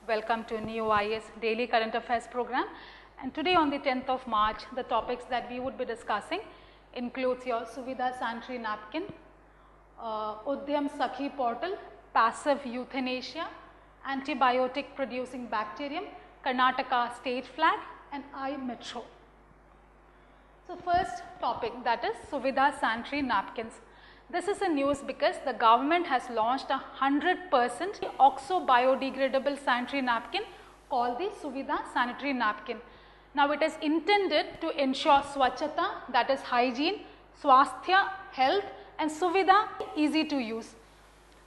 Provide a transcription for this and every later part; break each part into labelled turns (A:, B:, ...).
A: Welcome to new IAS Daily Current Affairs program. And today on the 10th of March, the topics that we would be discussing includes your SUVIDHA sanitary napkin, Udhyam Sakhi portal, passive euthanasia, antibiotic-producing bacterium, Karnataka state flag, and I-Metro. So first topic, that is SUVIDHA sanitary napkins. This is a news because the government has launched a 100% oxo-biodegradable sanitary napkin called the SUVIDHA sanitary napkin. Now it is intended to ensure swachhata, that is hygiene, swasthya, health, and SUVIDHA, easy to use.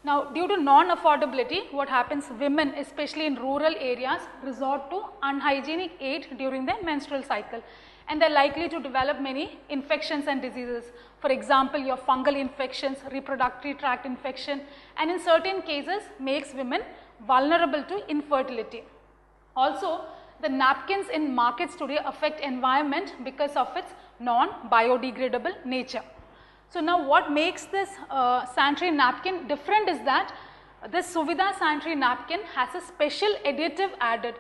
A: Now due to non-affordability, what happens, women especially in rural areas resort to unhygienic aid during their menstrual cycle, and they are likely to develop many infections and diseases. For example, your fungal infections, reproductive tract infection, and in certain cases makes women vulnerable to infertility. Also, the napkins in markets today affect environment because of its non-biodegradable nature. So now what makes this sanitary napkin different is that this SUVIDHA sanitary napkin has a special additive added.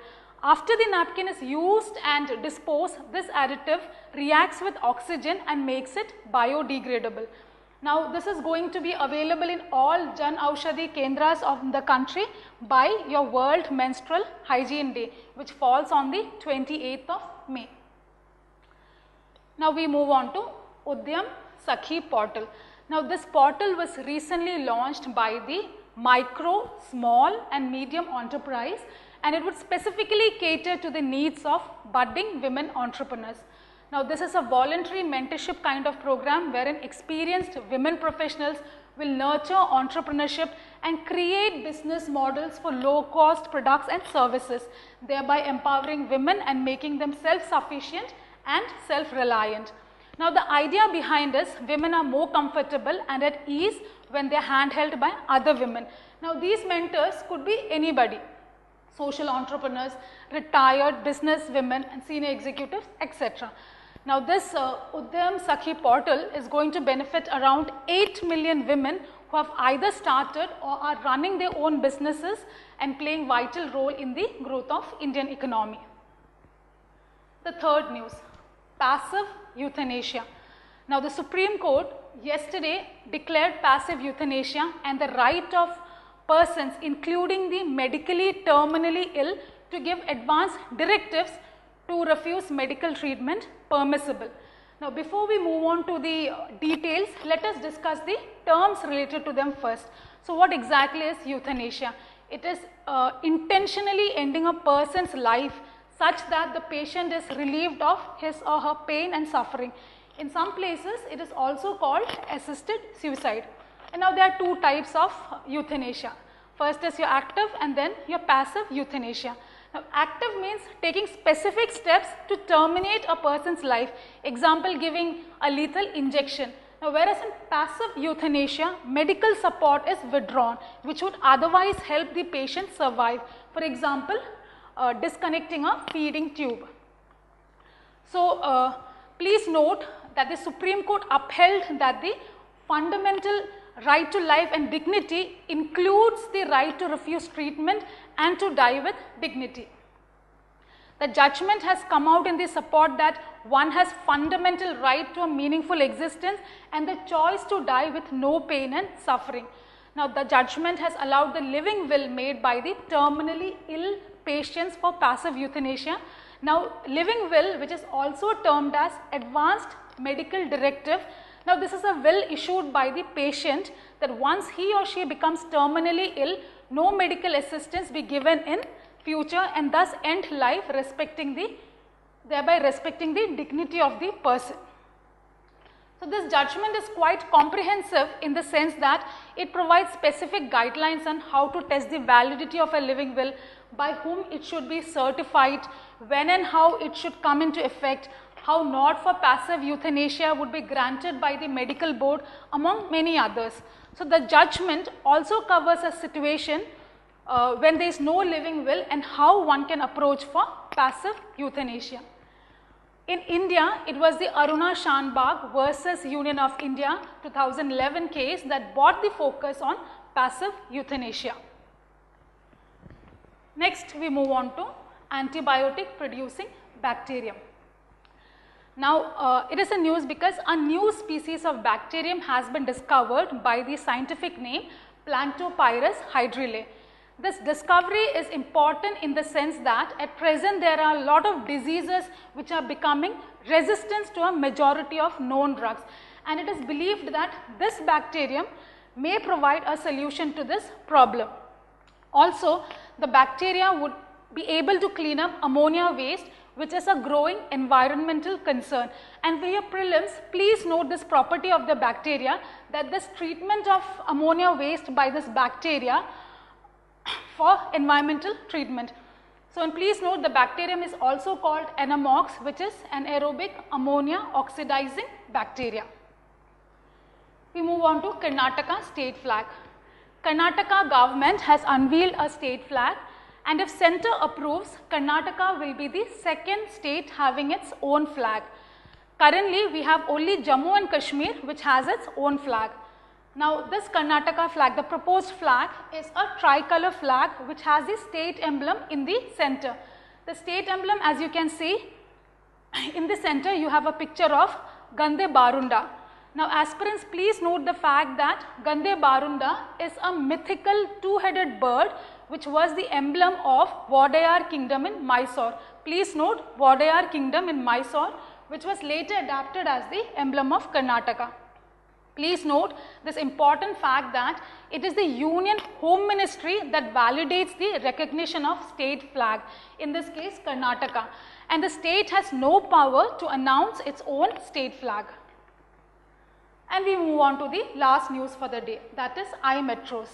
A: After the napkin is used and disposed, this additive reacts with oxygen and makes it biodegradable. Now this is going to be available in all Jan Aushadhi Kendras of the country by your World Menstrual Hygiene Day, which falls on the 28th of May. Now we move on to Udhyam Sakhi portal. Now this portal was recently launched by the micro, small and medium enterprise, and it would specifically cater to the needs of budding women entrepreneurs. Now this is a voluntary mentorship kind of program wherein experienced women professionals will nurture entrepreneurship and create business models for low cost products and services, thereby empowering women and making them self-sufficient and self-reliant. Now the idea behind this, women are more comfortable and at ease when they are handheld by other women. Now these mentors could be anybody, social entrepreneurs, retired business women and senior executives, etc. Now this Udhyam Sakhi portal is going to benefit around 8 million women who have either started or are running their own businesses and playing vital role in the growth of Indian economy. The third news, passive euthanasia. Now the Supreme Court yesterday declared passive euthanasia and the right of persons including the medically terminally ill to give advance directives to refuse medical treatment permissible. Now before we move on to the details, let us discuss the terms related to them first. So what exactly is euthanasia? It is intentionally ending a person's life such that the patient is relieved of his or her pain and suffering. In some places it is also called assisted suicide. And now there are two types of euthanasia. First is your active and then your passive euthanasia. Now active means taking specific steps to terminate a person's life. Example, giving a lethal injection. Now whereas in passive euthanasia, medical support is withdrawn which would otherwise help the patient survive. For example, disconnecting a feeding tube. So please note that the Supreme Court upheld that the fundamental right to life and dignity includes the right to refuse treatment and to die with dignity. The judgment has come out in the support that one has fundamental right to a meaningful existence and the choice to die with no pain and suffering. Now the judgment has allowed the living will made by the terminally ill patients for passive euthanasia. Now living will, which is also termed as advanced medical directive. Now this is a will issued by the patient that once he or she becomes terminally ill, no medical assistance be given in future and thus end life thereby respecting the dignity of the person. So this judgment is quite comprehensive in the sense that it provides specific guidelines on how to test the validity of a living will, by whom it should be certified, when and how it should come into effect, how not for passive euthanasia would be granted by the medical board, among many others. So the judgment also covers a situation when there is no living will and how one can approach for passive euthanasia. In India, it was the Aruna Shanbag versus Union of India 2011 case that brought the focus on passive euthanasia. Next, we move on to antibiotic-producing bacterium. Now, it is a news because a new species of bacterium has been discovered by the scientific name Plantopyrus hydrille. This discovery is important in the sense that at present there are a lot of diseases which are becoming resistant to a majority of known drugs, and it is believed that this bacterium may provide a solution to this problem. Also, the bacteria would be able to clean up ammonia waste, which is a growing environmental concern. And for your prelims, please note this property of the bacteria, that this treatment of ammonia waste by this bacteria for environmental treatment. So, and please note the bacterium is also called Anamox, which is an aerobic ammonia oxidizing bacteria. We move on to Karnataka state flag. Karnataka government has unveiled a state flag, and if centre approves, Karnataka will be the second state having its own flag. Currently, we have only Jammu and Kashmir which has its own flag. Now, this Karnataka flag, the proposed flag, is a tricolor flag which has the state emblem in the center. The state emblem, as you can see, in the center you have a picture of Gande Barunda. Now, aspirants, please note the fact that Gande Barunda is a mythical two-headed bird which was the emblem of Wadayar kingdom in Mysore. Please note Wadayar kingdom in Mysore, which was later adapted as the emblem of Karnataka. Please note this important fact that it is the Union Home Ministry that validates the recognition of state flag, in this case Karnataka, and the state has no power to announce its own state flag. And we move on to the last news for the day, that is iMetros.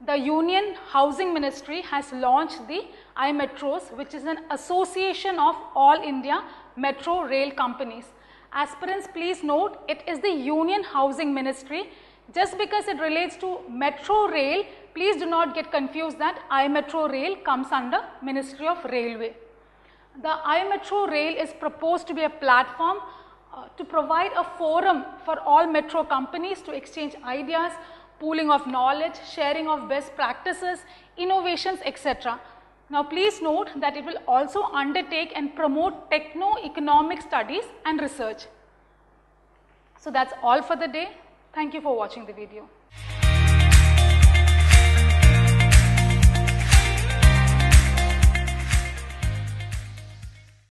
A: The Union Housing Ministry has launched the iMetros, which is an association of all India metro rail companies. Aspirants, please note it is the Union Housing Ministry. Just because it relates to metro rail, please do not get confused that iMetro rail comes under Ministry of Railway. The iMetro rail is proposed to be a platform to provide a forum for all metro companies to exchange ideas, pooling of knowledge, sharing of best practices, innovations, etc. Now, please note that it will also undertake and promote techno-economic studies and research. So, that's all for the day. Thank you for watching the video.